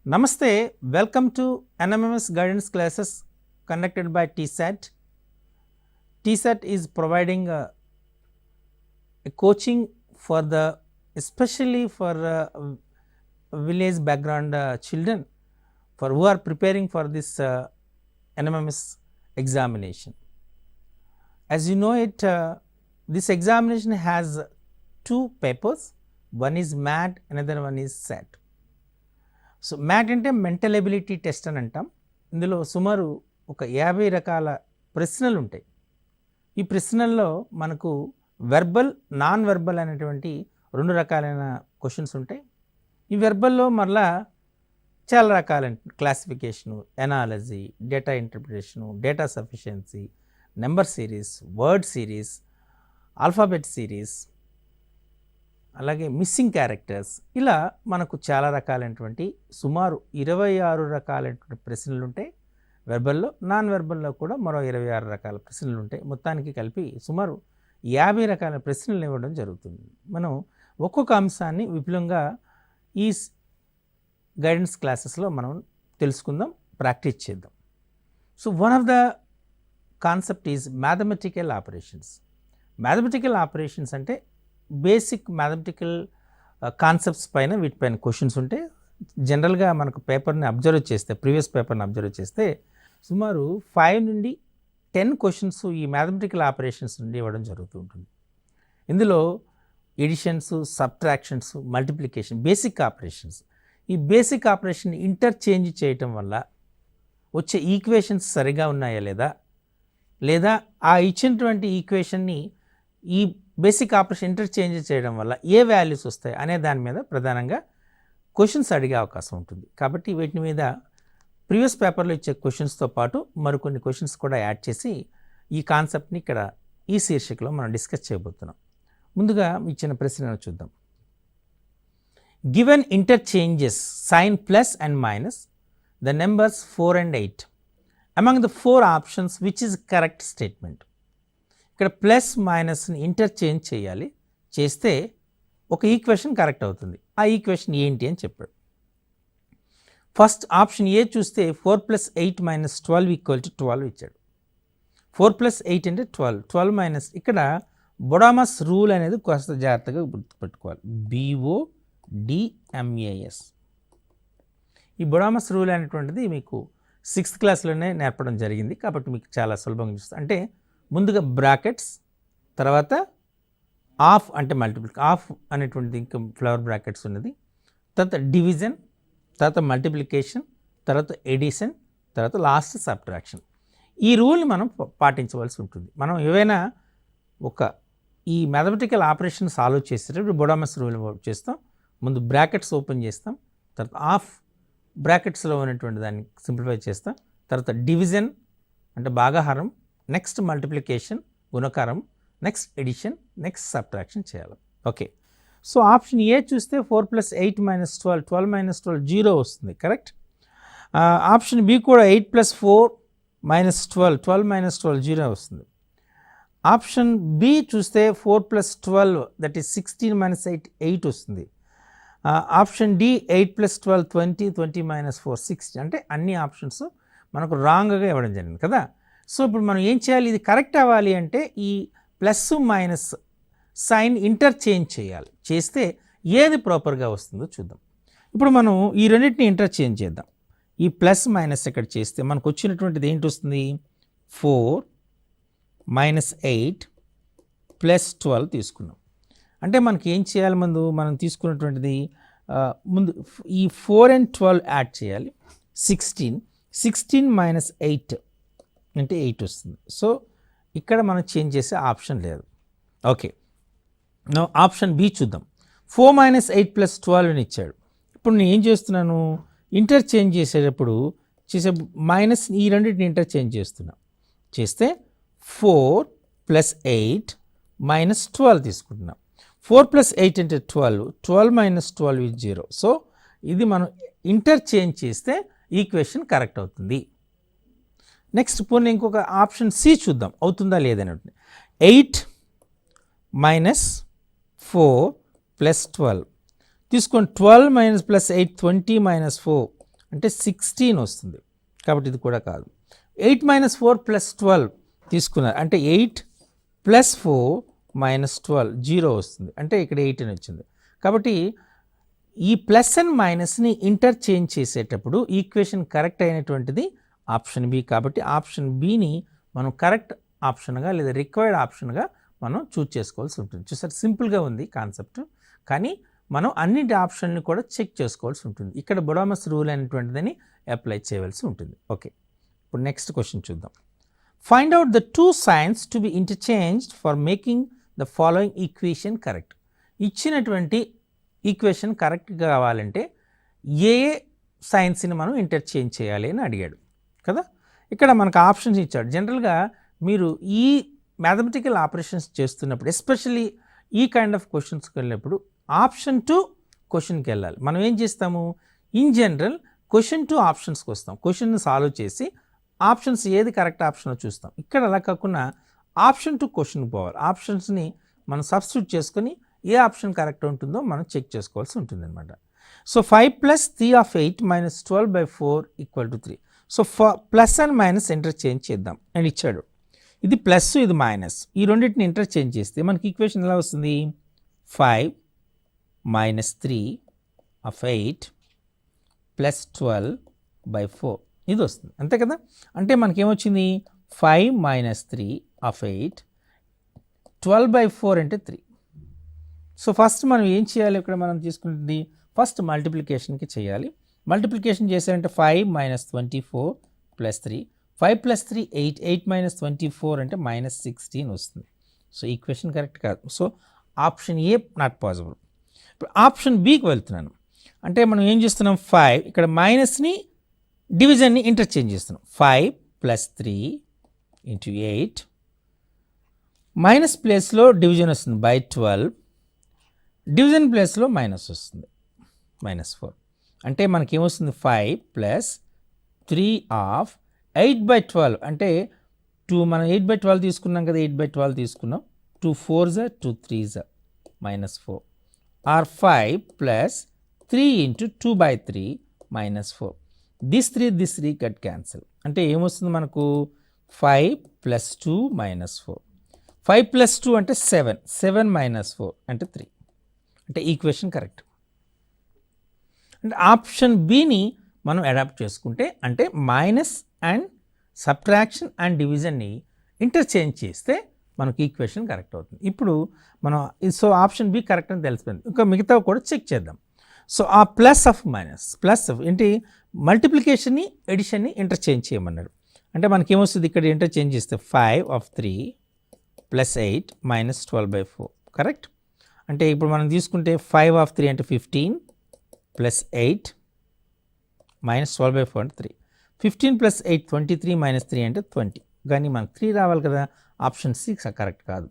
Namaste, welcome to NMMS guidance classes conducted by TSAT. TSAT is providing a coaching for the especially for village background children for who are preparing for this NMMS examination. As you know it, this examination has two papers, one is MAT, another one is SAT. So MAT అంటే mental ability test అని అంటాం. ఇందులో సుమారు ఒక 50 రకాల ప్రశ్నలు ఉంటాయి. ఈ ప్రశ్నల్లో మనకు వెర్బల్, నాన్ వెర్బల్ అనేటువంటి 2 రకాలైన క్వశ్చన్స్ ఉంటాయి. ఈ వెర్బల్లో మరలా చాలా రకాల classification, analogy, data interpretation, data sufficiency, number series, word series, alphabet series, అలాగే మిస్సింగ్ క్యారెక్టర్స్, ఇలా మనకు చాలా రకాలైనటువంటి సుమారు 26 రకాలైనటువంటి ప్రశ్నలు ఉంటాయి వెర్బల్లో. నాన్ వెర్బల్లో కూడా మరో 26 రకాల ప్రశ్నలు ఉంటాయి. మొత్తానికి కలిపి సుమారు 50 రకాల ప్రశ్నలు ఇవ్వడం జరుగుతుంది. మనం ఒక్కొక్క అంశాన్ని విపులంగా ఈ గైడెన్స్ క్లాసెస్లో మనం తెలుసుకుందాం, ప్రాక్టీస్ చేద్దాం. So one of the concept is mathematical operations. Mathematical operations అంటే బేసిక్ మ్యాథమెటికల్ కాన్సెప్ట్స్ పైన వీటిపైన క్వశ్చన్స్ ఉంటాయి. జనరల్గా మనకు పేపర్ని అబ్జర్వ్ చేస్తే, ప్రీవియస్ పేపర్ని అబ్జర్వ్ చేస్తే సుమారు 5 నుండి 10 క్వశ్చన్స్ ఈ మ్యాథమెటికల్ ఆపరేషన్స్ నుండి ఇవ్వడం జరుగుతూ ఉంటుంది. ఇందులో additions, subtractions, multiplication, basic operations. ఈ బేసిక్ ఆపరేషన్ ఇంటర్చేంజ్ చేయటం వల్ల వచ్చే ఈక్వేషన్స్ సరిగా ఉన్నాయా లేదా ఆ ఇచ్చినటువంటి ఈక్వేషన్ని ఈ బేసిక్ ఆపరేషన్ ఇంటర్చేంజ్ చేయడం వల్ల ఏ వాల్యూస్ వస్తాయి అనే దాని మీద ప్రధానంగా క్వశ్చన్స్ అడిగే అవకాశం ఉంటుంది. కాబట్టి వీటి మీద ప్రీవియస్ పేపర్లో ఇచ్చే క్వశ్చన్స్తో పాటు మరికొన్ని క్వశ్చన్స్ కూడా యాడ్ చేసి ఈ కాన్సెప్ట్ని ఇక్కడ ఈ శీర్షికలో మనం డిస్కస్ చేయబోతున్నాం. ముందుగా ఇచ్చిన ప్రశ్నను చూద్దాం. Given interchanges sign plus and minus the numbers 4 and 8 among the 4 options which is correct statement. ఇక్కడ ప్లస్ మైనస్ని ఇంటర్చేంజ్ చేయాలి, చేస్తే ఒక ఈక్వేషన్ కరెక్ట్ అవుతుంది. ఆ ఈక్వేషన్ ఏంటి అని చెప్పాడు. ఫస్ట్ ఆప్షన్ ఏ చూస్తే 4 + 8 - 12 = 12 ఇచ్చాడు. 4 + 8 అంటే 12, 12 మైనస్, ఇక్కడ బొడామస్ రూల్ అనేది కాస్త జాగ్రత్తగా గుర్తుపెట్టుకోవాలి. BODMAS. ఈ బొడామస్ రూల్ అనేటువంటిది మీకు 6th క్లాస్లోనే నేర్పడం జరిగింది, కాబట్టి మీకు చాలా సులభంగా చూస్తుంది. అంటే ముందుగా బ్రాకెట్స్, తర్వాత ఆఫ్ అంటే మల్టిప్లికేషన్, ఆఫ్ అనేటువంటిది ఇంకా ఫ్లవర్ బ్రాకెట్స్ ఉన్నది, తర్వాత డివిజన్, తర్వాత మల్టిప్లికేషన్, తర్వాత ఎడిషన్, తర్వాత లాస్ట్ సబ్ట్రాక్షన్. ఈ రూల్ని మనం పాటించవలసి ఉంటుంది. మనం ఏవైనా ఈ మ్యాథమెటికల్ ఆపరేషన్ సాల్వ్ చేసేటప్పుడు బొడామస్ రూల్ చేస్తాం. ముందు బ్రాకెట్స్ ఓపెన్ చేస్తాం, తర్వాత ఆఫ్ బ్రాకెట్స్లో ఉన్నటువంటి దాన్ని సింప్లిఫై చేస్తాం, తర్వాత డివిజన్ అంటే భాగాహారం, నెక్స్ట్ మల్టిప్లికేషన్ గుణకారం, నెక్స్ట్ ఎడిషన్, నెక్స్ట్ సబ్ట్రాక్షన్ చేయాలి. ఓకే, సో ఆప్షన్ ఏ చూస్తే 4 + 8 - 12, 12 - 12 0 వస్తుంది, కరెక్ట్. ఆప్షన్ బి కూడా 8 + 4 - 12, 12 - 12 0 వస్తుంది. ఆప్షన్ బి చూస్తే 4 + 12 దట్ ఈస్ 16 - 8 8 వస్తుంది. Option D 8 + 12 20, 20 - 4 60. అంటే అన్ని ఆప్షన్స్ మనకు రాంగ్గా ఇవ్వడం జరిగింది కదా. సో ఇప్పుడు మనం ఏం చేయాలి, ఇది కరెక్ట్ అవ్వాలి అంటే ఈ ప్లస్ మైనస్ సైన్ ఇంటర్చేంజ్ చేయాలి. చేస్తే ఏది ప్రాపర్గా వస్తుందో చూద్దాం. ఇప్పుడు మనం ఈ రెండింటిని ఇంటర్చేంజ్ చేద్దాం. ఈ ప్లస్ మైనస్ ఇక్కడ చేస్తే మనకు వచ్చినటువంటిది ఏంటి వస్తుంది, 4 - 8 + 12 తీసుకున్నాం. అంటే మనకి ఏం చేయాలి, మనం తీసుకున్నటువంటిది ముందు ఈ 4 and 12 యాడ్ చేయాలి. 16 - 8 అంటే 8 వస్తుంది. సో ఇక్కడ మనం చేంజ్ చేసే ఆప్షన్ లేదు. ఓకే, ఆప్షన్ బి చూద్దాం. 4 - 8 + 12 అని ఇచ్చాడు. ఇప్పుడు నేను ఏం చేస్తున్నాను, ఇంటర్చేంజ్ చేసేటప్పుడు మైనస్ ఈ రెండింటిని ఇంటర్చేంజ్ చేస్తే 4 + 8 - 12 తీసుకుంటున్నాం. 4 + 8 అంటే 12, 12 - 12 is 0. సో ఇది మనం ఇంటర్చేంజ్ చేస్తే ఈక్వేషన్ కరెక్ట్ అవుతుంది. నెక్స్ట్ పోనీ ఇంకొక ఆప్షన్ సి చూద్దాం, అవుతుందా లేదని. 8 - 4 + 12 తీసుకోండి. 12 - + 8 20 - 4 అంటే 16 వస్తుంది, కాబట్టి ఇది కూడా కాదు. 8 - 4 + 12 తీసుకున్నారు అంటే 8 + 4 - 12 0 వస్తుంది, అంటే ఇక్కడ 8 అని వచ్చింది. కాబట్టి ఈ ప్లస్ అండ్ మైనస్ని ఇంటర్చేంజ్ చేసేటప్పుడు ఈక్వేషన్ కరెక్ట్ అయినటువంటిది ఆప్షన్ బి. కాబట్టి ఆప్షన్ బిని మనం కరెక్ట్ ఆప్షన్గా లేదా రిక్వైర్డ్ ఆప్షన్గా మనం చూజ్ చేసుకోవాల్సి ఉంటుంది. చూసారు, సింపుల్గా ఉంది కాన్సెప్ట్, కానీ మనం అన్నింటి ఆప్షన్ని కూడా చెక్ చేసుకోవాల్సి ఉంటుంది. ఇక్కడ బొడామస్ రూల్ అనేటువంటిదని అప్లై చేయవలసి ఉంటుంది. ఓకే, ఇప్పుడు నెక్స్ట్ క్వశ్చన్ చూద్దాం. Find out the two science to be interchanged for making the following equation correct. ఇచ్చినటువంటి ఈక్వేషన్ కరెక్ట్ కావాలంటే ఏ సైన్స్ని మనం ఇంటర్చేంజ్ చేయాలి అని అడిగాడు కదా. ఇక్కడ మనకు ఆప్షన్స్ ఇచ్చాడు. జనరల్గా మీరు ఈ మ్యాథమెటికల్ ఆపరేషన్స్ చేస్తున్నప్పుడు, ఎస్పెషల్లీ ఈ కైండ్ ఆఫ్ క్వశ్చన్స్కి వెళ్ళినప్పుడు ఆప్షన్ టు క్వశ్చన్కి వెళ్ళాలి. మనం ఏం చేస్తాము, ఇన్ జనరల్ క్వశ్చన్ టు ఆప్షన్స్కి వస్తాం, క్వశ్చన్ని సాల్వ్ చేసి ఆప్షన్స్ ఏది కరెక్ట్ ఆప్షనో చూస్తాం. ఇక్కడ అలా కాకుండా ఆప్షన్ టు క్వశ్చన్కి పోవాలి. ఆప్షన్స్ని మనం సబ్స్టిట్యూట్ చేసుకొని ఏ ఆప్షన్ కరెక్ట్ ఉంటుందో మనం చెక్ చేసుకోవాల్సి ఉంటుంది అనమాట. So 5 + 3 of 8 - 12/4 = 3. So plus and minus interchange చేద్దాం అని ఇచ్చాడు. ఇది ప్లస్, ఇది మైనస్, ఈ రెండింటిని ఇంటర్చేంజ్ చేస్తే మనకి ఈక్వేషన్ ఎలా వస్తుంది? 5 - 3 of 8 + 12/4 ఇది వస్తుంది, అంతే కదా. అంటే మనకేమొచ్చింది? 5 - 3 of 8 12/4 అంటే 3. సో ఫస్ట్ మనం ఏం చేయాలి? ఇక్కడ మనం తీసుకుంటుంది ఫస్ట్ మల్టిప్లికేషన్కి చేయాలి. మల్టిప్లికేషన్ చేసారంటే 5 - 24 + 3, 5 + 3 8, 8 - 24 అంటే -16 వస్తుంది. సో ఈక్వేషన్ కరెక్ట్ కాదు. So option A not possible. ఇప్పుడు ఆప్షన్ బికి వెళ్తున్నాను. అంటే మనం ఏం చేస్తున్నాం? 5 ఇక్కడ మైనస్ని డివిజన్ని ఇంటర్చేంజ్ చేస్తున్నాం. 5 + 3 × 8 మైనస్ ప్లేస్లో డివిజన్ వస్తుంది /12, డివిజన్ ప్లేస్లో మైనస్ వస్తుంది -4. అంటే మనకేమొస్తుంది? 5 + 3 of 8/12 అంటే 2, మనం 8/12 తీసుకున్నాం కదా, 8/12 తీసుకున్నాం. 2 4s 2 3s -4 are 5 + 3 × 2/3 -4. this 3 get cancel. అంటే ఏమొస్తుంది మనకు? 5 + 2 -4. 5 + 2 అంటే 7, 7 - 4 అంటే 3. అంటే ఈక్వేషన్ కరెక్ట్. అంటే ఆప్షన్ బిని మనం అడాప్ట్ చేసుకుంటే, అంటే మైనస్ అండ్ సబ్ట్రాక్షన్ అండ్ డివిజన్ని ఇంటర్చేంజ్ చేస్తే మనకు ఈక్వేషన్ కరెక్ట్ అవుతుంది. ఇప్పుడు మనం సో ఆప్షన్ బి కరెక్ట్ అని తెలిసిపోయింది. ఇంకా మిగతా కూడా చెక్ చేద్దాం. సో ఆ ప్లస్ ఆఫ్ మైనస్ ప్లస్ ఏంటి? మల్టిప్లికేషన్ని ఎడిషన్ని ఇంటర్చేంజ్ చేయమన్నాడు. అంటే మనకేమొస్తుంది? ఇక్కడ ఇంటర్చేంజ్ చేస్తే 5 of 3 + 8 - 12/4 కరెక్ట్. అంటే ఇప్పుడు మనం తీసుకుంటే 5 of 3 అంటే 15 + 8 - 12/4 అంటే 3. 15 + 8 23 - 3 అంటే 20. కానీ మనకు 3 రావాలి కదా. ఆప్షన్ సి కరెక్ట్ కాదు.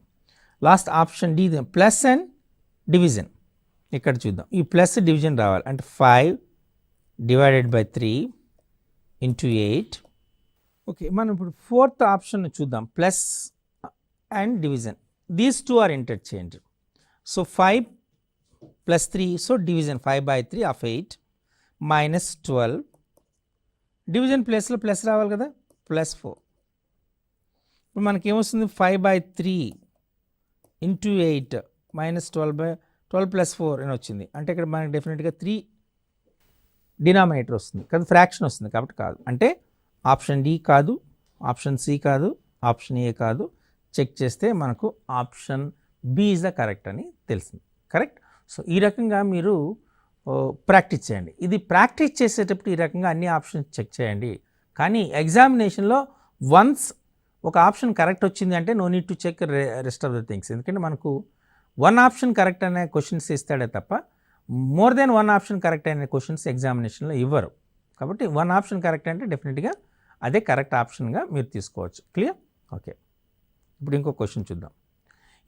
Last option D plus and division. ఇక్కడ చూద్దాం, ఈ ప్లస్ డివిజన్ రావాలి. అంటే 5 / 3 × 8. ఓకే, మనం ఇప్పుడు ఫోర్త్ ఆప్షన్ చూద్దాం, plus and division. These two are interchange. So 5 + 3, so division 5/3 of 8 - 12. Division ప్లేస్లో ప్లస్ రావాలి కదా, +4. ఇప్పుడు మనకేమొస్తుంది? 5/3 × 8 - 12 + 4 అని వచ్చింది. అంటే ఇక్కడ మనకి డెఫినెట్గా 3 డినామినేటర్ వస్తుంది కదా, ఫ్రాక్షన్ వస్తుంది, కాబట్టి కాదు. అంటే ఆప్షన్ డి కాదు, ఆప్షన్ సి కాదు, ఆప్షన్ ఏ కాదు. చెక్ చేస్తే మనకు option B is the correct అని తెలిసింది. కరెక్ట్. సో ఈ రకంగా మీరు ప్రాక్టీస్ చేయండి. ఇది ప్రాక్టీస్ చేసేటప్పుడు ఈ రకంగా అన్ని ఆప్షన్స్ చెక్ చేయండి. కానీ ఎగ్జామినేషన్లో వన్స్ ఒక ఆప్షన్ కరెక్ట్ వచ్చింది అంటే no need to check rest of the things. ఎందుకంటే మనకు 1 ఆప్షన్ కరెక్ట్ అనే క్వశ్చన్స్ ఇస్తాడే తప్ప మోర్ దెన్ 1 ఆప్షన్ కరెక్ట్ అనే క్వశ్చన్స్ ఎగ్జామినేషన్లో ఇవ్వరు. కాబట్టి 1 ఆప్షన్ కరెక్ట్ అంటే డెఫినెట్గా అదే కరెక్ట్ ఆప్షన్గా మీరు తీసుకోవచ్చు. క్లియర్? ఓకే, ఇప్పుడు ఇంకో క్వశ్చన్ చూద్దాం.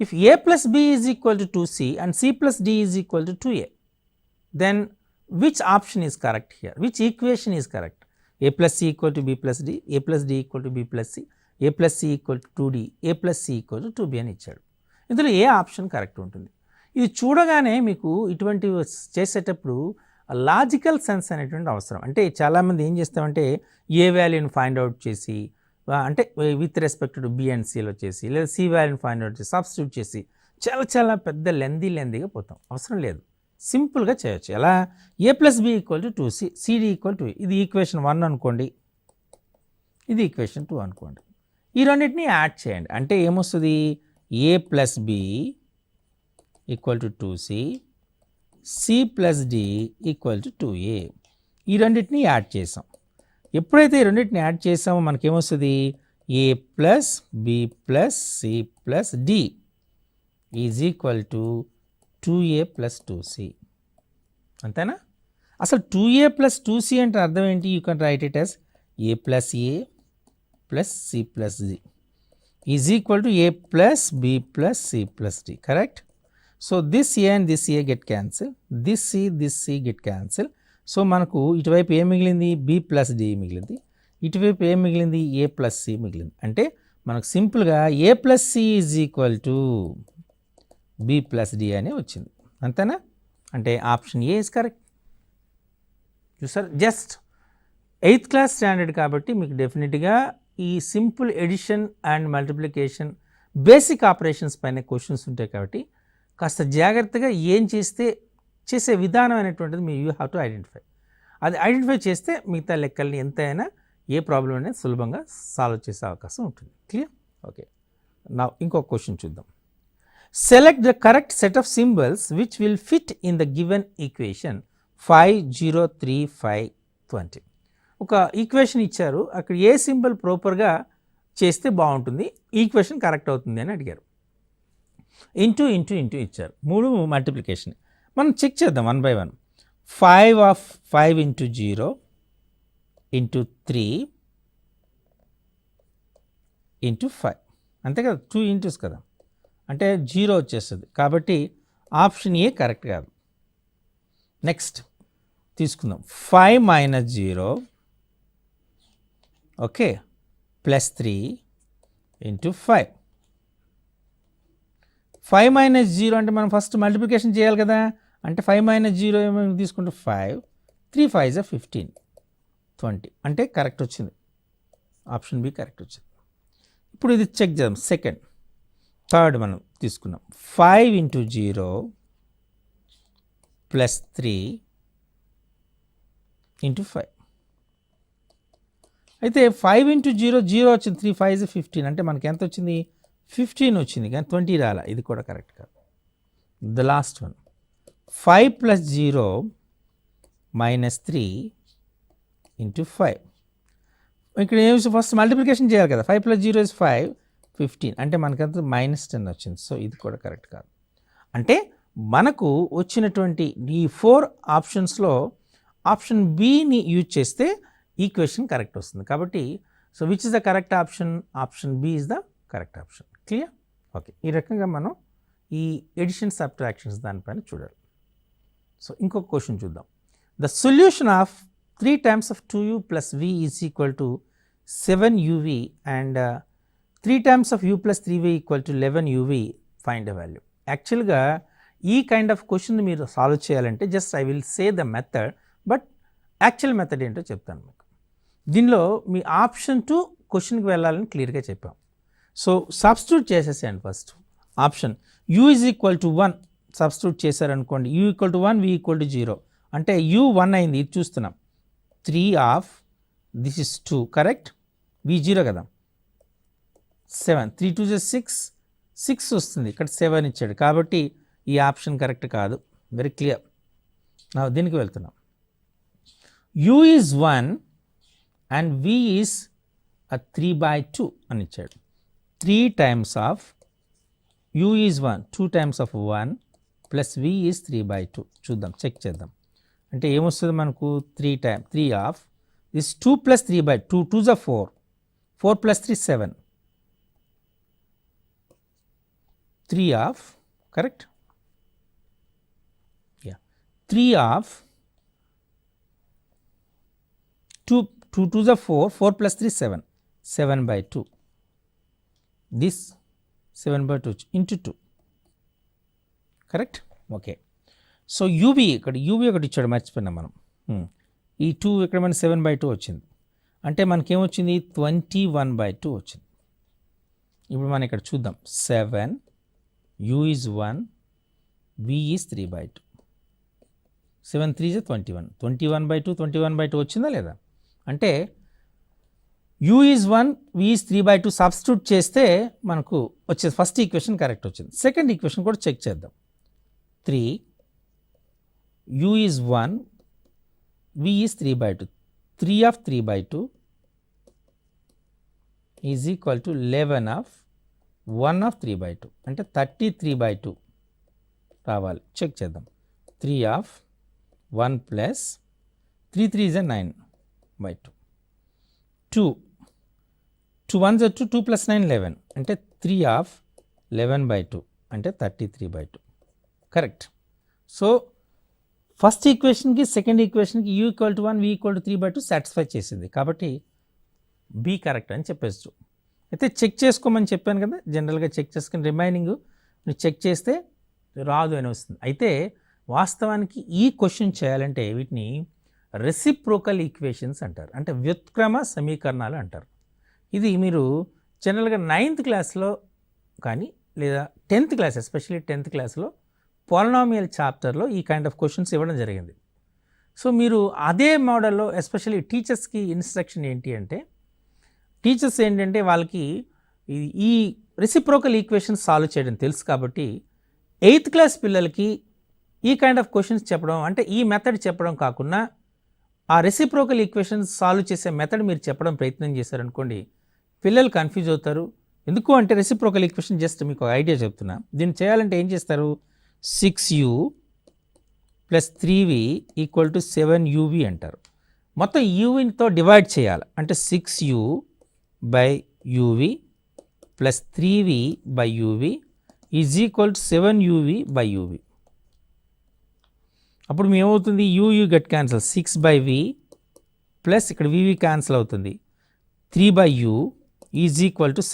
If a + b = 2c and c + d = 2a, then which option is correct here? Which equation is correct? a + c = b + d, a + d = b + c, a + c = 2d, a + c = 2b అని ఇచ్చాడు. ఇందులో ఏ option correct ఉంటుంది? ఇది చూడగానే మీకు ఇటువంటివి చేసేటప్పుడు logical sense అనేటువంటి అవసరం. అంటే చాలామంది ఏం చేస్తామంటే ఏ వాల్యూని ఫైండ్ అవుట్ చేసి అంటే with respect to B and సిలో చేసి లేదా సి వాల్యూని ఫైండ్ అవుట్ చేసి సబ్స్టిట్యూట్ చేసి చాలా పెద్ద లెందీగా పోతాం. అవసరం లేదు, సింపుల్గా చేయొచ్చు. ఎలా? A plus B equal to 2c, C D equal to, ఇది ఈక్వేషన్ 1 అనుకోండి, ఇది ఈక్వేషన్ 2 అనుకోండి. ఈ రెండింటిని యాడ్ చేయండి. అంటే ఏమొస్తుంది? A plus B equal to 2c, C plus D equal to 2a. ఈ రెండింటిని యాడ్ చేసాం. ఎప్పుడైతే ఈ రెండింటిని యాడ్ చేసామో మనకేమొస్తుంది? A plus B plus C plus D is equal to 2a plus 2c. అంతేనా? అసలు 2a ప్లస్ 2c అంటే అర్థం ఏంటి? You can write it as A plus A plus C plus D is equal to A plus B plus C plus D. Correct? So this A and this A get cancel, this C get cancel. So మనకు ఇటువైపు ఏ మిగిలింది? B plus D మిగిలింది. ఇటువైపు ఏ మిగిలింది? ఏ plus C మిగిలింది. అంటే మనకు సింపుల్గా A plus C is equal to B plus D అని వచ్చింది. అంతేనా? అంటే ఆప్షన్ ఏ ఇస్ కరెక్ట్. చూసారు, జస్ట్ 8th క్లాస్ స్టాండర్డ్ కాబట్టి మీకు డెఫినెట్గా ఈ simple addition and multiplication basic operations పైన క్వశ్చన్స్ ఉంటాయి కాబట్టి కాస్త జాగ్రత్తగా ఏం చేసే విధానం అనేటువంటిది మీ యూ హ్యావ్ టు ఐడెంటిఫై. అది ఐడెంటిఫై చేస్తే మిగతా లెక్కల్ని ఎంతైనా ఏ ప్రాబ్లం అనేది సులభంగా సాల్వ్ చేసే అవకాశం ఉంటుంది. క్లియర్? ఓకే, నా ఇంకొక క్వశ్చన్ చూద్దాం. Select the correct set of symbols which will fit in the given equation 5, 0, 3, 5, 20. ఒక ఈక్వేషన్ ఇచ్చారు, అక్కడ ఏ సింబల్ ప్రాపర్గా చేస్తే బాగుంటుంది, ఈక్వేషన్ కరెక్ట్ అవుతుంది అని అడిగారు. ఇంటూ ఇచ్చారు, 3 మల్టిప్లికేషన్. మనం చెక్ చేద్దాం 1 by 1. 5 of 5 into 0 into 3 into 5, అంతే కదా, 2 ఇంటూస్ కదా, అంటే 0 వచ్చేస్తుంది. కాబట్టి ఆప్షన్ ఏ కరెక్ట్ కాదు. నెక్స్ట్ తీసుకుందాం. 5 minus 0 okay plus 3 into 5. 5 minus 0 అంటే మనం ఫస్ట్ మల్టిప్లికేషన్ చేయాలి కదా. అంటే 5 మైనస్ 0 ఏమో తీసుకుంటే 5, 3 5 15, 20 అంటే కరెక్ట్ వచ్చింది. ఆప్షన్ బి కరెక్ట్ వచ్చింది. ఇప్పుడు ఇది చెక్ చేద్దాం. సెకండ్, థర్డ్ మనం తీసుకున్నాం. 5 ఇంటూ 0 ప్లస్ 3 ఇంటూ 5. అయితే 5 ఇంటూ 0 వచ్చింది, 3 5 15 అంటే మనకి ఎంత వచ్చింది? 15 వచ్చింది, కానీ 20 రాలా. ఇది కూడా కరెక్ట్ కాదు. The last one 5 plus 0 minus 3 into 5. ఇక్కడ ఏమి ఫస్ట్ మల్టిప్లికేషన్ చేయాలి కదా. 5 ప్లస్ 0 ఇస్ 5, 15 అంటే మనకంత -10 వచ్చింది. సో ఇది కూడా కరెక్ట్ కాదు. అంటే మనకు వచ్చినటువంటి ఈ 4 ఆప్షన్స్లో ఆప్షన్ బిని యూజ్ చేస్తే ఈక్వేషన్ కరెక్ట్ వస్తుంది. కాబట్టి so which is the correct option? Option B is the correct option. Clear? Okay, ఈ రకంగా మనం ఈ ఎడిషన్ సబ్ట్రాక్షన్స్ దానిపైన చూడాలి. సో ఇంకొక క్వశ్చన్ చూద్దాం. The solution of 3 times of 2u plus v is equal to 7uv and 3 times of u plus 3v equal to 11uv, find a value. యాక్చువల్గా ఈ కైండ్ ఆఫ్ క్వశ్చన్ మీరు solve చేయాలంటే just I will say the method, but actual method ఏంటో చెప్తాను మీకు. దీనిలో మీ option 2 క్వశ్చన్కి వెళ్ళాలని క్లియర్గా చెప్పాం. సో సబ్స్టిట్యూట్ చేసేసేయండి. First option u is equal to 1 substitute చేశారనుకోండి. u equal to 1, v equal to 0 అంటే u 1 అయింది, ఇది చూస్తున్నాం. 3 of this is 2 correct, v 0 కదా, 7, 3 2 6 వస్తుంది, ఇక్కడ 7 ఇచ్చాడు. కాబట్టి ఈ ఆప్షన్ కరెక్ట్ కాదు. Very clear. నా దీనికి వెళ్తున్నాం. u is 1 and v is 3/2 అని ఇచ్చాడు. 3 times of u is 1, 2 times of 1 plus v is 3/2. చూద్దాం, చెక్ చేద్దాం. అంటే ఏమొస్తుంది మనకు? 3 of this 2 plus 3/2, 2s are 4, 4 plus 3 7, 3 of correct, 3 of 2 2s are 4, 4 plus 3 7, 7/2. This 7/2 into 2 correct. Okay, so UB ఒకటి ఇచ్చాడు, మర్చిపోయినాం మనం. ఈ 2 ఇక్కడ మన 7/2 వచ్చింది, అంటే మనకేమొచ్చింది 21/2 వచ్చింది. ఇప్పుడు మనం ఇక్కడ చూద్దాం, 7 u is 1 v is 3/2, 7 3 is 21, 21/2 వచ్చిందా లేదా? అంటే u is 1 v is 3/2 substitute చేస్తే మనకు వచ్చేది ఫస్ట్ ఈక్వేషన్ కరెక్ట్ వచ్చింది. సెకండ్ ఈక్వేషన్ కూడా చెక్ చేద్దాం. 3 u is 1 v is 3/2, 3 of 3/2 is equal to 11 of 1 of 3/2, అంటే 33/2 రావాలి. చెక్ చేద్దాం. 3 of 1 plus 3 3 is a 9/2, 2 1s are 2 plus 9 11, అంటే 3 of 11/2 అంటే 33/2 కరెక్ట్. సో ఫస్ట్ ఈక్వేషన్కి సెకండ్ ఈక్వేషన్కి u = 1 v = 3/2 సాటిస్ఫై చేసింది, కాబట్టి బి కరెక్ట్ అని చెప్పేచ్చు. అయితే చెక్ చేసుకోమని చెప్పాను కదా, జనరల్గా చెక్ చేసుకుని రిమైనింగ్ నువ్వు చెక్ చేస్తే రాదు అని వస్తుంది. అయితే వాస్తవానికి ఈ క్వశ్చన్ చేయాలంటే వీటిని రెసిప్రోకల్ ఈక్వేషన్స్ అంటారు, అంటే వ్యుత్క్రమ సమీకరణాలు అంటారు. ఇది మీరు జనరల్గా 9th క్లాస్లో కానీ లేదా 10th క్లాస్, ఎస్పెషల్లీ 10th క్లాస్లో పాలినామియల్ చాప్టర్లో ఈ కైండ్ ఆఫ్ క్వశ్చన్స్ ఇవ్వడం జరిగింది. సో మీరు అదే మోడల్లో ఎస్పెషల్లీ టీచర్స్కి ఇన్స్ట్రక్షన్ ఏంటి అంటే, టీచర్స్ ఏంటంటే వాళ్ళకి ఈ రెసిప్రోకల్ ఈక్వేషన్స్ సాల్వ్ చేయడం తెలుసు కాబట్టి 8th క్లాస్ పిల్లలకి ఈ కైండ్ ఆఫ్ క్వశ్చన్స్ చెప్పడం, అంటే ఈ మెథడ్ చెప్పడం కాకుండా ఆ రెసిప్రోకల్ ఈక్వేషన్స్ సాల్వ్ చేసే మెథడ్ మీరు చెప్పడం ప్రయత్నం చేశారనుకోండి, పిల్లలు కన్ఫ్యూజ్ అవుతారు. ఎందుకు అంటే రెసిప్రోకల్ ఈక్వేషన్ జస్ట్ మీకు ఒక ఐడియా చెప్తున్నా. దీన్ని చేయాలంటే ఏం చేస్తారు, 6u + 3v = 7uv అంటారు. మొత్తం uతో డివైడ్ చేయాలి, అంటే 6u/uv + 3v/uv = 7uv/uv. అప్పుడు ఏమవుతుంది, u get cancel, 6/v plus ఇక్కడ vv క్యాన్సల్ అవుతుంది, 3/u =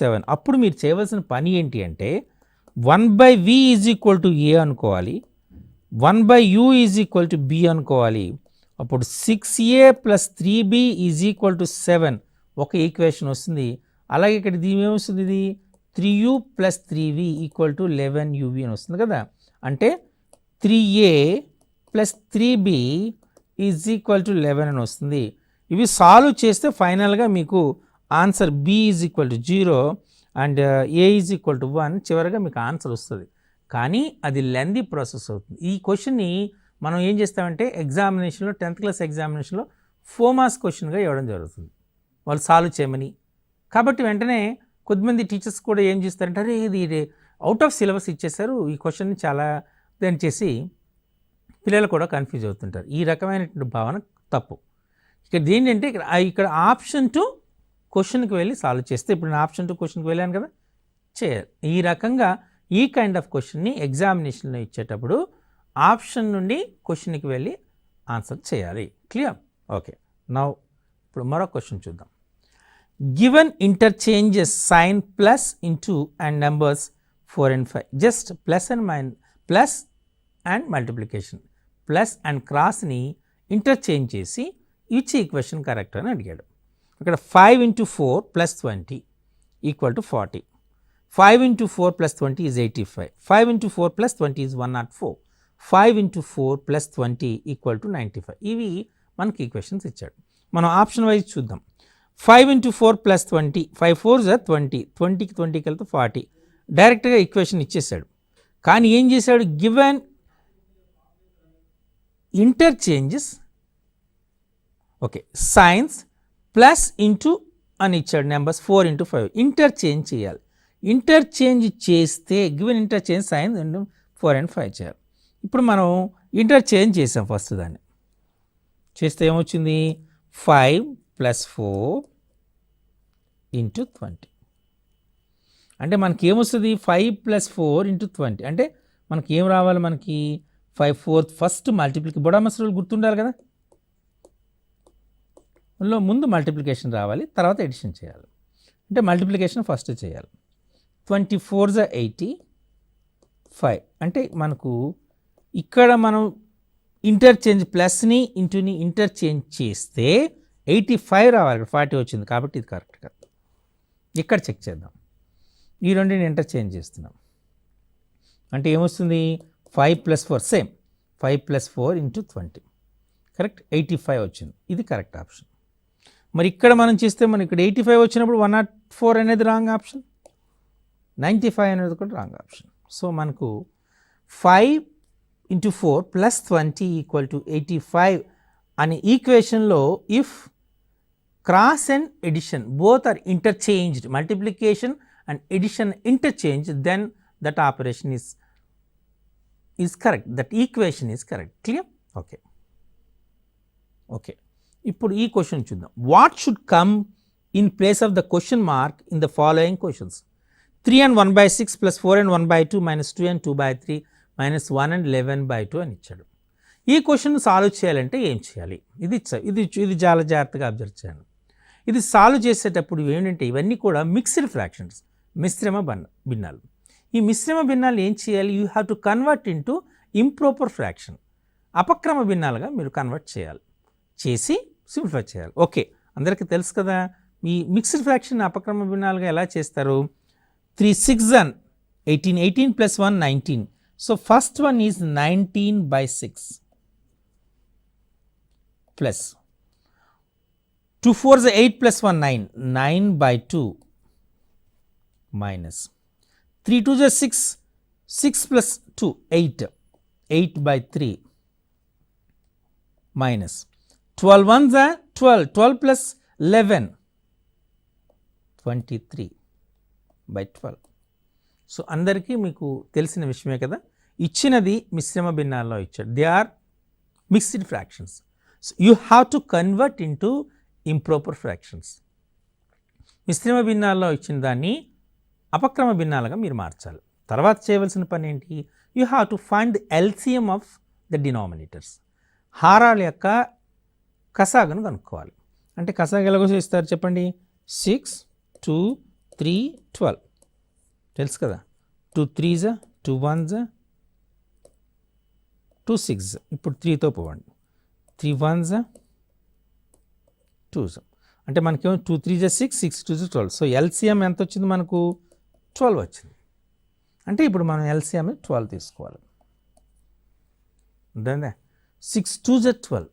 7. అప్పుడు మీరు చేయవలసిన పని ఏంటి అంటే 1/v = a అనుకోవాలి, 1/u = b అనుకోవాలి. అప్పుడు 6a + 3b = 7 ఒక ఈక్వేషన్ వస్తుంది. అలాగే ఇక్కడ దీని ఏమొస్తుంది, ఇది 3u + 3v = 11uv అని వస్తుంది కదా. అంటే 3a + 3b = 11 అని వస్తుంది. ఇవి సాల్వ్ చేస్తే ఫైనల్గా మీకు ఆన్సర్ b = 0 అండ్ a = 1 చివరిగా మీకు ఆన్సర్ వస్తుంది. కానీ అది లెందీ ప్రాసెస్ అవుతుంది. ఈ క్వశ్చన్ని మనం ఏం చేస్తామంటే ఎగ్జామినేషన్లో 10th క్లాస్ ఎగ్జామినేషన్లో 4 మార్క్స్ క్వశ్చన్గా ఇవ్వడం జరుగుతుంది వాళ్ళు సాల్వ్ చేయమని. కాబట్టి వెంటనే కొద్దిమంది టీచర్స్ కూడా ఏం చేస్తారంటే, అరే ఇది అవుట్ ఆఫ్ సిలబస్ ఇచ్చేసారు, ఈ క్వశ్చన్ని చాలా దాని చేసి పిల్లలు కూడా కన్ఫ్యూజ్ అవుతుంటారు. ఈ రకమైనటువంటి భావన తప్పు. ఇక్కడ ఏంటంటే ఇక్కడ ఆప్షన్ టు క్వశ్చన్కి వెళ్ళి సాల్వ్ చేస్తే, ఇప్పుడు నేను ఆప్షన్ టు క్వశ్చన్కి వెళ్ళాను కదా, చేయాలి. ఈ రకంగా ఈ కైండ్ ఆఫ్ క్వశ్చన్ని ఎగ్జామినేషన్లో ఇచ్చేటప్పుడు ఆప్షన్ నుండి క్వశ్చన్కి వెళ్ళి ఆన్సర్ చేయాలి. క్లియర్? ఓకే. నౌ ఇప్పుడు మరో క్వశ్చన్ చూద్దాం. Given interchanges sign plus into and numbers 4 and 5, just plus and multiplication, plus and క్రాస్ని ఇంటర్చేంజ్ చేసి ఇచ్చే ఈక్వేషన్ కరెక్ట్ అని అడిగాడు. ఇక్కడ 5 × 4 + 20 = 40, 5 × 4 + 20 is 85, 5 × 4 + 20 is 104, 5 × 4 + 20 = 95. ఇవి మనకి ఈక్వేషన్స్ ఇచ్చాడు. మనం ఆప్షన్ వైజ్ చూద్దాం. 5 × 4 + 20, 5 4s are 20, 20కి 20 కలిపి 40, డైరెక్ట్గా ఈక్వేషన్ ఇచ్చేసాడు. కానీ ఏం చేశాడు, given interchanges, okay, science plus into అని ఇచ్చాడు, నెంబర్స్ 4 × 5 ఇంటర్చేంజ్ చేయాలి. ఇంటర్చేంజ్ చేస్తే గివెన్ ఇంటర్చేంజ్ సైన్స్ 4 and 5 చేయాలి. ఇప్పుడు మనం ఇంటర్చేంజ్ చేసాం. ఫస్ట్ దాన్ని చేస్తే ఏమొచ్చింది, 5 + 4 × 20, అంటే మనకి ఏమొస్తుంది, 5 + 4 × 20 అంటే మనకి ఏం రావాలి, మనకి 5 4 ఫస్ట్ మల్టిప్లికేషన్, బొడామస్ రూల్ గుర్తుండాలి కదా, అందులో ముందు మల్టిప్లికేషన్ రావాలి, తర్వాత ఎడిషన్ చేయాలి. అంటే మల్టిప్లికేషన్ ఫస్ట్ చేయాలి. 24s are 80, 5 అంటే మనకు ఇక్కడ మనం ఇంటర్చేంజ్ ప్లస్ని ఇంటూని ఇంటర్చేంజ్ చేస్తే 85 రావాలి, 40 వచ్చింది కాబట్టి ఇది కరెక్ట్ కాదు. ఇక్కడ చెక్ చేద్దాం. ఈ రెండింటిని ఇంటర్చేంజ్ చేస్తున్నాం అంటే ఏమొస్తుంది 5 + 4 సేమ్ 5 + 4 × 20 కరెక్ట్ 85 వచ్చింది. ఇది కరెక్ట్ ఆప్షన్. మరి ఇక్కడ మనం చేస్తే మనకి ఇక్కడ 85 వచ్చినప్పుడు 104 అనేది రాంగ్ ఆప్షన్, 95 అనేది కూడా రాంగ్ ఆప్షన్. సో మనకు 5 × 4 + 20 = 85 అనే ఈక్వేషన్లో if cross and addition both are interchanged, multiplication and addition interchange, then that operation is correct, that equation is correct. Clear? Okay. ఇప్పుడు ఈ క్వశ్చన్ చూద్దాం. What should come in place of the question mark in the following questions? 3 and 1/6 + 4 and 1/2 - 2 and 2/3 - 1 and 11/2 అని ఇచ్చాడు. ఈ question solve చేయాలంటే ఏం చేయాలి? ఇది చాలా జాగ్రత్తగా అబ్జర్వ్ చేయాలి. ఇది సాల్వ్ చేసేటప్పుడు ఏంటంటే ఇవన్నీ కూడా మిక్స్డ్ ఫ్రాక్షన్స్, మిశ్రమ భిన్నాలు. ఈ మిశ్రమ భిన్నాలు ఏం చేయాలి? You have to convert into improper fraction, అపక్రమ భిన్నాలుగా మీరు కన్వర్ట్ చేసి సింప్లిఫై చేయాలి. ఓకే, అందరికీ తెలుసు కదా ఈ మిక్స్డ్ ఫ్రాక్షన్ అపక్రమ భిన్నాలుగా ఎలా చేస్తారు? 3 6 18, 18 + 1 19. So first one is 19/6 plus 2 4s 8 + 1 9, 9/2 minus 3 2s 6, 6 + 2 8, 8/3 minus 12 1s 12, 12 + 11 23/12. So అందరికీ మీకు తెలిసిన విషయమే కదా, ఇచ్చినది మిశ్రమ భిన్నాల్లో ఇచ్చాడు. They are mixed fractions. So you have to convert into improper fractions. మిశ్రమ భిన్నాల్లో ఇచ్చిన దాన్ని అపక్రమ భిన్నాలుగా మీరు మార్చాలి. తర్వాత చేయవలసిన పని ఏంటి? You have to find the LCM of the denominators. హారాల యొక్క కసాగును కనుక్కోవాలి. అంటే కసాగు ఎలాగో ఇస్తారు చెప్పండి? 6 2 3 12 తెలుసు కదా. 2 3s 2 1s 2 6. ఇప్పుడు 3తో పోవండి. 3 1s 2s అంటే మనకేమో 2 3s 6, 6 2s 12. సో ఎల్సిఎం ఎంత వచ్చింది మనకు? 12 వచ్చింది. అంటే ఇప్పుడు మనం ఎల్సిఎం 12 తీసుకోవాలి. అర్థమైందా? 6 2s 12.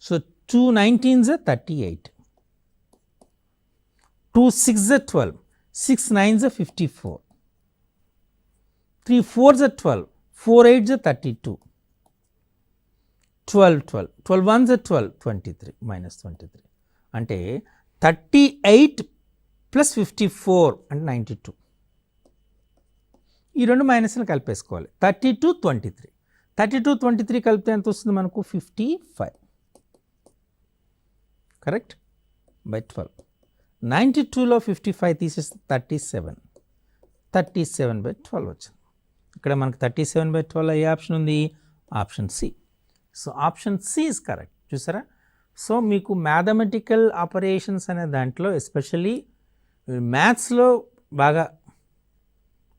So 2 19s 38, 2 6s 12, 6 9s 54, 3 4s 12, 4 8s 32, 12 12, 12 1s 12, 23 minus 23 అంటే 38 + 54 అంటే 92. ఈ రెండు మైనస్ని కలిపేసుకోవాలి. 32 23, 32 23 కలిపితే ఎంత వస్తుంది మనకు? 55 కరెక్ట్ బై 12. 92లో 55 తీసేస్తే 37, 37/12 వచ్చింది. ఇక్కడ మనకు 37/12 ఏ ఆప్షన్ ఉంది? Option C. So option C is correct. చూసారా? సో మీకు మ్యాథమెటికల్ ఆపరేషన్స్ అనే దాంట్లో ఎస్పెషల్లీ మ్యాథ్స్లో బాగా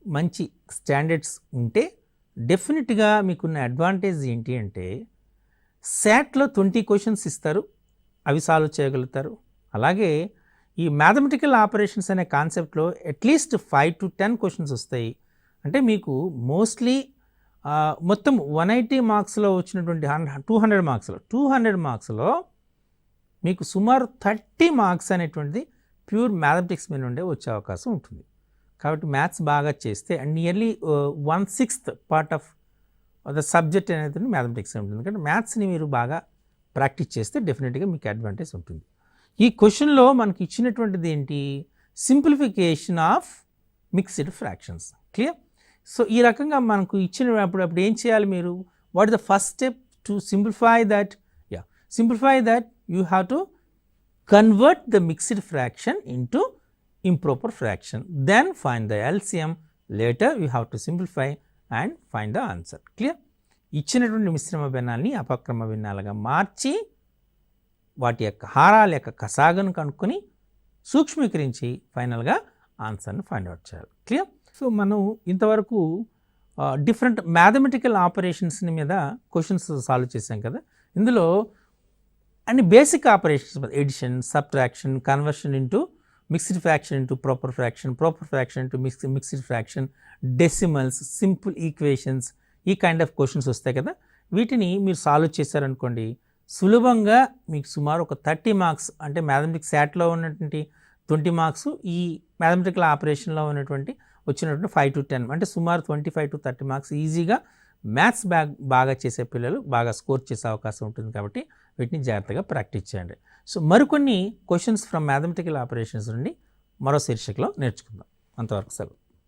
మంచి స్టాండర్డ్స్ ఉంటే డెఫినెట్గా మీకున్న అడ్వాంటేజ్ ఏంటి అంటే శాట్లో 20 క్వశ్చన్స్ ఇస్తారు, అవి సాల్వ్ చేయగలుగుతారు. అలాగే ఈ మ్యాథమెటికల్ ఆపరేషన్స్ అనే కాన్సెప్ట్లో అట్లీస్ట్ 5 to 10 క్వశ్చన్స్ వస్తాయి. అంటే మీకు మోస్ట్లీ మొత్తం 180 మార్క్స్లో వచ్చినటువంటి 200 మార్క్స్లో మీకు సుమారు 30 మార్క్స్ అనేటువంటిది ప్యూర్ మ్యాథమెటిక్స్ మీద నుండే వచ్చే అవకాశం ఉంటుంది. కాబట్టి మ్యాథ్స్ బాగా చేస్తే and nearly 1/6 part of the subject అనేది మ్యాథమెటిక్స్ ఉంటుంది. ఎందుకంటే మ్యాథ్స్ని మీరు బాగా ప్రాక్టీస్ చేస్తే డెఫినెట్గా మీకు అడ్వాంటేజ్ ఉంటుంది. ఈ క్వశ్చన్లో మనకి ఇచ్చినటువంటిది ఏంటి? Simplification of mixed fractions. Clear? So ఈ రకంగా మనకు ఇచ్చినప్పుడు ఏం చేయాలి మీరు? What is the first step to simplify that? Simplify that you have to convert the mixed fraction into improper fraction, then find the LCM. Later you have to simplify and find the answer. Clear? ఇచ్చినటువంటి మిశ్రమ భిన్నాల్ని అపక్రమ భిన్నాలుగా మార్చి వాటి యొక్క హారాల యొక్క కసాగును కనుక్కొని సూక్ష్మీకరించి ఫైనల్గా ఆన్సర్ను find out చేయాలి. Clear? So మనం ఇంతవరకు డిఫరెంట్ మ్యాథమెటికల్ ఆపరేషన్స్ని మీద క్వశ్చన్స్ సాల్వ్ చేశాం కదా. ఇందులో అన్ని basic operations, addition, subtraction, conversion into mixed fraction into proper fraction into mixed fraction, decimals, simple equations, ఈ కైండ్ ఆఫ్ క్వశ్చన్స్ వస్తాయి కదా. వీటిని మీరు సాల్వ్ చేశారనుకోండి, సులభంగా మీకు సుమారు ఒక 30 మార్క్స్, అంటే మ్యాథమెటిక్స్ శాట్లో ఉన్నటువంటి 20 మార్క్స్, ఈ మ్యాథమెటికల్ ఆపరేషన్లో ఉన్నటువంటి వచ్చినటువంటి 5 to 10, అంటే సుమారు 25 to 30 మార్క్స్ ఈజీగా మ్యాథ్స్ బాగా చేసే పిల్లలు బాగా స్కోర్ చేసే అవకాశం ఉంటుంది. కాబట్టి వీటిని జాగ్రత్తగా ప్రాక్టీస్ చేయండి. సో మరికొన్ని క్వశ్చన్స్ ఫ్రమ్ మ్యాథమెటికల్ ఆపరేషన్స్ నుండి మరో శీర్షికలో నేర్చుకుందాం. అంతవరకు సెలవు.